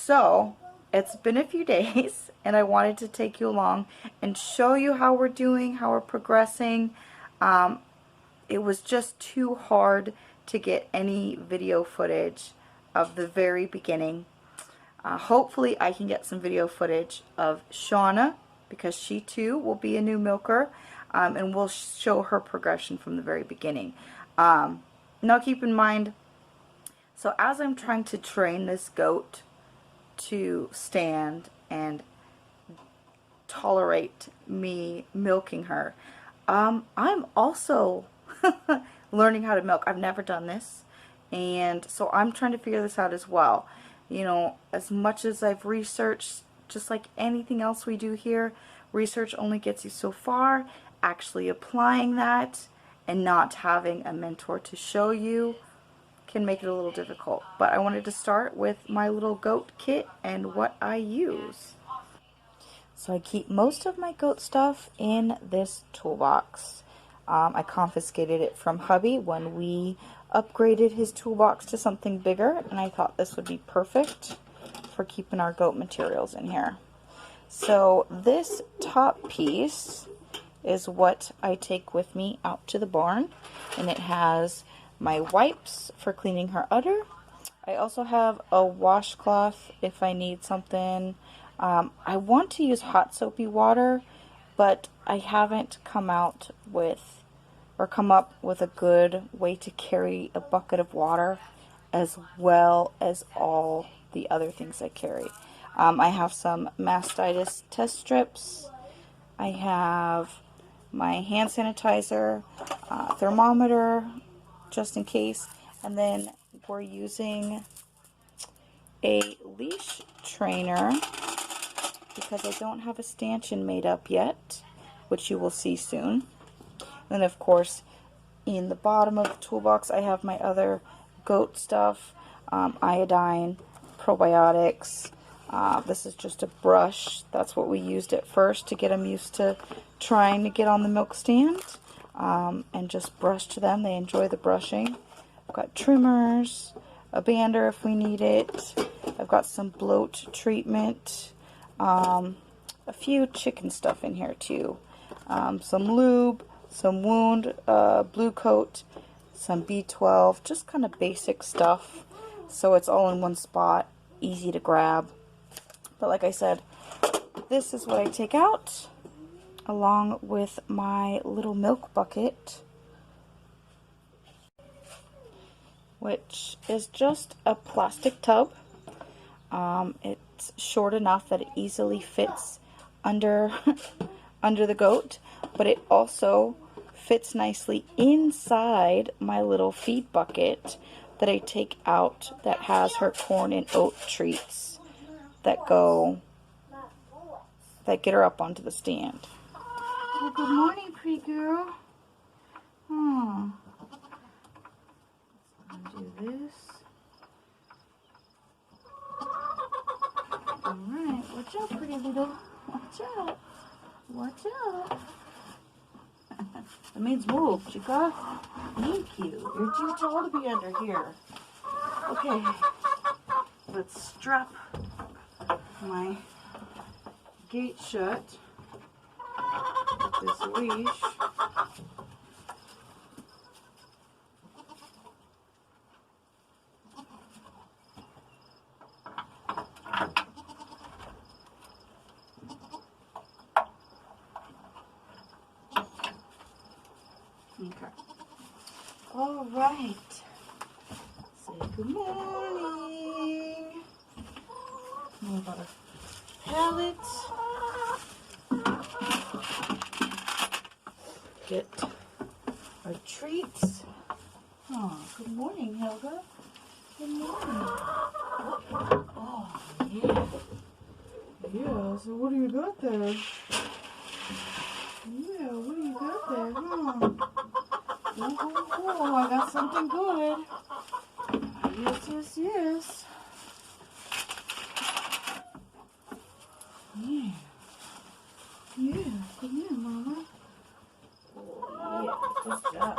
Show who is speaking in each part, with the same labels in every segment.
Speaker 1: So it's been a few days and I wanted to take you along and show you how we're doing, how we're progressing. It was just too hard to get any video footage of the very beginning. Hopefully I can get some video footage of Shauna, because she too will be a new milker, and we'll show her progression from the very beginning. Now keep in mind, so as I'm trying to train this goat to stand and tolerate me milking her, I'm also learning how to milk. I've never done this, and so I'm trying to figure this out as well. You know, as much as I've researched, just like anything else we do here, research only gets you so far. Actually applying that and not having a mentor to show you can make it a little difficult. But I wanted to start with my little goat kit and what I use. So I keep most of my goat stuff in this toolbox. I confiscated it from hubby when we upgraded his toolbox to something bigger, and I thought this would be perfect for keeping our goat materials in here. So this top piece is what I take with me out to the barn, and it has my wipes for cleaning her udder. I also have a washcloth if I need something. I want to use hot soapy water, but I haven't come up with a good way to carry a bucket of water as well as all the other things I carry. I have some mastitis test strips. I have my hand sanitizer, thermometer, just in case, and then we're using a leash trainer because I don't have a stanchion made up yet, which you will see soon. And of course, in the bottom of the toolbox, I have my other goat stuff, iodine, probiotics. This is just a brush. That's what we used at first to get them used to trying to get on the milk stand, and just brush to them. They enjoy the brushing. I've got trimmers, a bander if we need it. I've got some bloat treatment, a few chicken stuff in here too, some lube, some wound blue coat, some B12, just kind of basic stuff, so it's all in one spot, easy to grab. But like I said, this is what I take out along with my little milk bucket, which is just a plastic tub. It's short enough that it easily fits under under the goat, but it also fits nicely inside my little feed bucket that I take out, that has her corn and oat treats that get her up onto the stand. Well, good morning, pretty girl. Let's undo this. Alright, watch out, pretty little. Watch out. Watch out. That means move, chica. Thank you. You're too tall to be under here. Okay. Let's strap my gate shut with this leash. Okay. All right. Say good morning. More about a pallet. Get our treats. Oh, good morning, Helga. Good morning. Oh, yeah. Yeah, so what do you got there? Yeah, what do you got there? Oh, I got something good. Yes, yes, yes. Yeah. Yeah, come here, Mama. Oh, yeah, good job.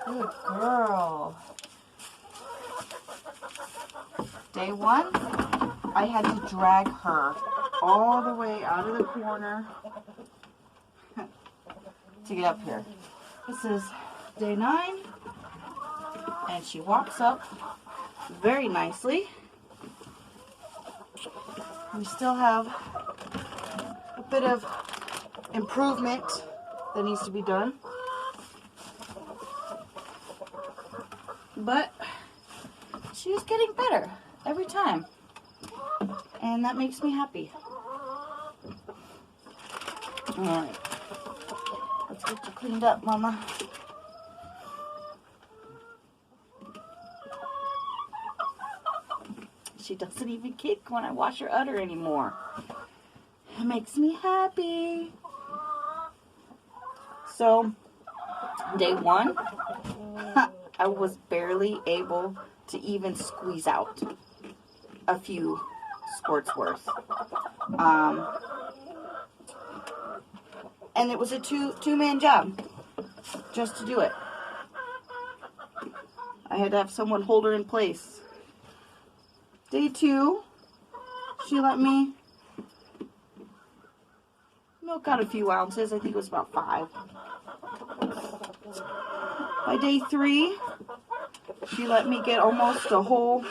Speaker 1: Good girl. Day 1, I had to drag her all the way out of the corner to get up here. This is day 9, and she walks up very nicely. We still have a bit of improvement that needs to be done, but she is getting better every time, and that makes me happy. Alright, let's get you cleaned up, Mama. She doesn't even kick when I wash her udder anymore. It makes me happy. So, day 1, I was barely able to even squeeze out a few squirts worth. And it was a two-man job just to do it. I had to have someone hold her in place. Day 2, she let me milk out a few ounces. I think it was about 5. By day 3, she let me get almost a whole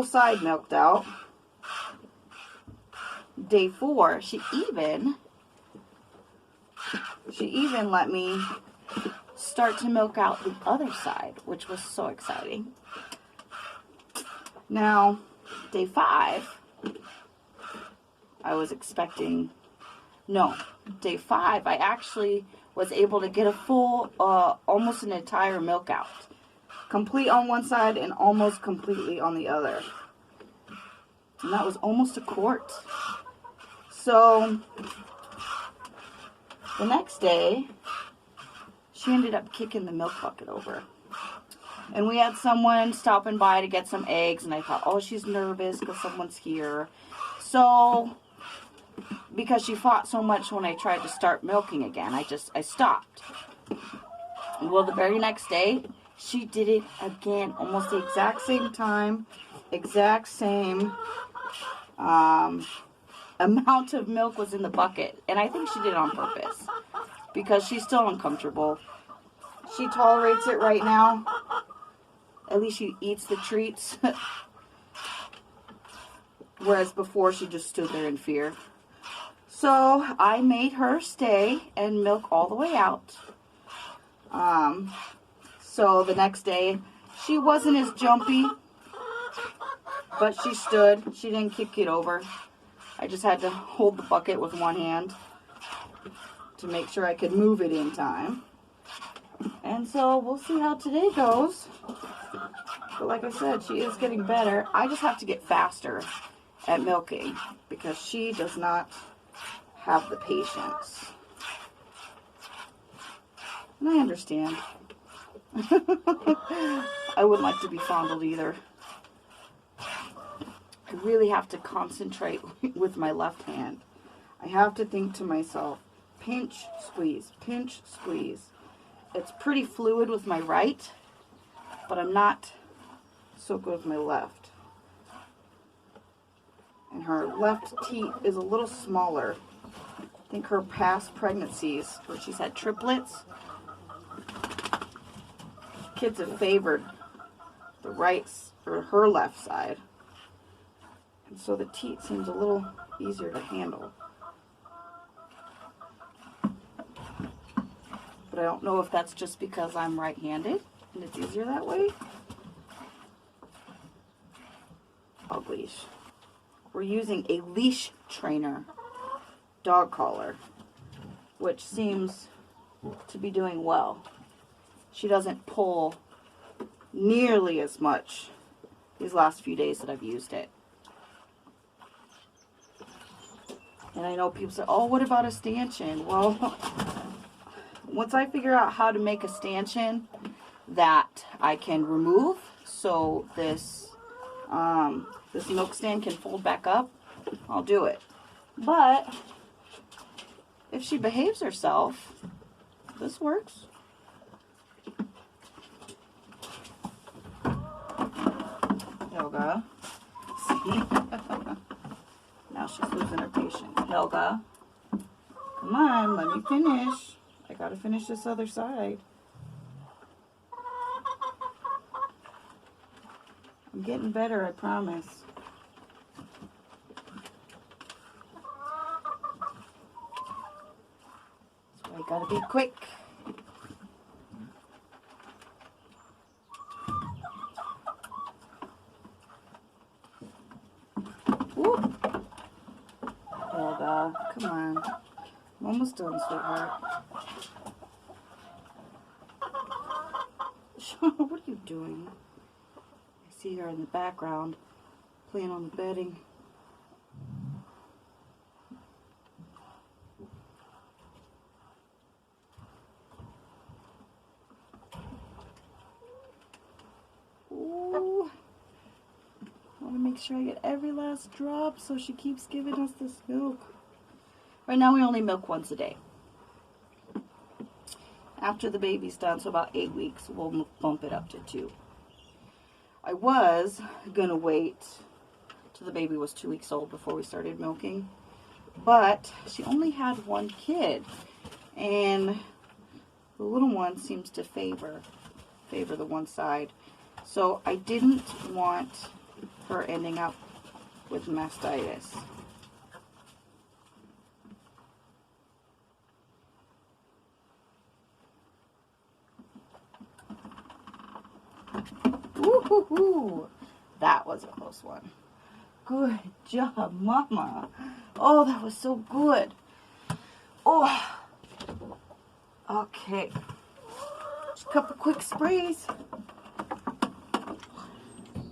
Speaker 1: side milked out. Day 4, she even let me start to milk out the other side, which was so exciting. Now, day 5, day 5, I actually was able to get a full, almost an entire milk out. Complete on one side and almost completely on the other. And that was almost a quart. So, the next day, she ended up kicking the milk bucket over. And we had someone stopping by to get some eggs, and I thought, oh, she's nervous because someone's here. So, because she fought so much when I tried to start milking again, I stopped. Well, the very next day, she did it again, almost the exact same time, exact same amount of milk was in the bucket. And I think she did it on purpose because she's still uncomfortable. She tolerates it right now. At least she eats the treats. Whereas before she just stood there in fear. So I made her stay and milk all the way out. So the next day she wasn't as jumpy, but she stood. She didn't kick it over. I just had to hold the bucket with one hand to make sure I could move it in time. And so we'll see how today goes. But like I said, she is getting better. I just have to get faster at milking because she does not have the patience. And I understand. I wouldn't like to be fondled either. I really have to concentrate with my left hand. I have to think to myself, pinch, squeeze, pinch, squeeze. It's pretty fluid with my right, but I'm not so good with my left. And her left teat is a little smaller. I think her past pregnancies, where she's had triplets, kids have favored the right or her left side. And so the teat seems a little easier to handle. But I don't know if that's just because I'm right-handed and it's easier that way. Dog leash. We're using a leash trainer dog collar, which seems to be doing well. She doesn't pull nearly as much these last few days that I've used it. And I know people say, oh, what about a stanchion? Well, once I figure out how to make a stanchion that I can remove so this this milk stand can fold back up, I'll do it. But if she behaves herself, this works. There Helga. See? Now she's losing her patience. Helga, come on, let me finish. I gotta finish this other side. I'm getting better, I promise. So I gotta be quick. Woo. Helga, come on. I'm almost done, sweetheart. Shauna, what are you doing? I see her in the background playing on the bedding. Ooh. I want to make sure I get every last drop so she keeps giving us this milk. Right now we only milk once a day. After the baby's done, so about 8 weeks, we'll bump it up to 2. I was going to wait till the baby was 2 weeks old before we started milking. But she only had 1 kid. And the little one seems to favor the one side. So I didn't want her ending up with mastitis. Woo-hoo-hoo. That was a close one. Good job, Mama. Oh, that was so good. Oh. Okay. Just a couple quick sprays.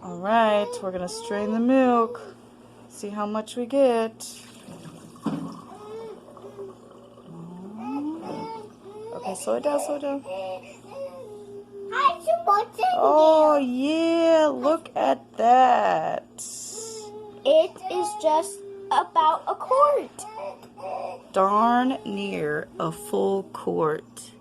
Speaker 1: All right, we're going to strain the milk. See how much we get. Okay, slow it down, slow it down. Oh, yeah, look at that.
Speaker 2: It is just about a quart.
Speaker 1: Darn near a full quart.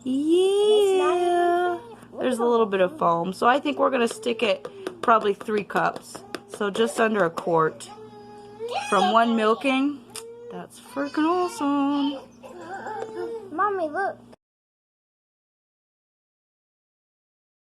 Speaker 1: Yeah. There's a little bit of foam, so I think we're going to stick it probably 3 cups. So just under a quart. From 1 milking. That's freaking awesome.
Speaker 2: Mommy, look.